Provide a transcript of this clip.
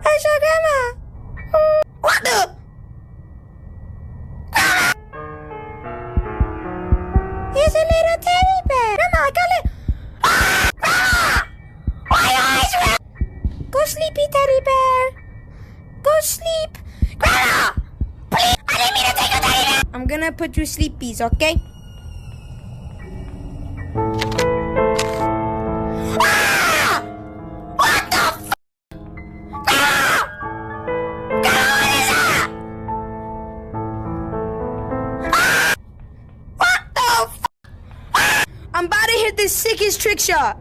Where's your grandma? What the? Here's a little teddy bear. Grandma, I got it. Grandma! Why are you always around? Go sleepy, teddy bear. Go sleep. Grandma! Please! I didn't mean to take your teddy bear! I'm gonna put you sleepies, okay? Ah! What the f***? Grandma! Grandma, what is that? Ah! What the f***? Ah! I'm about to hit the sickest trick shot.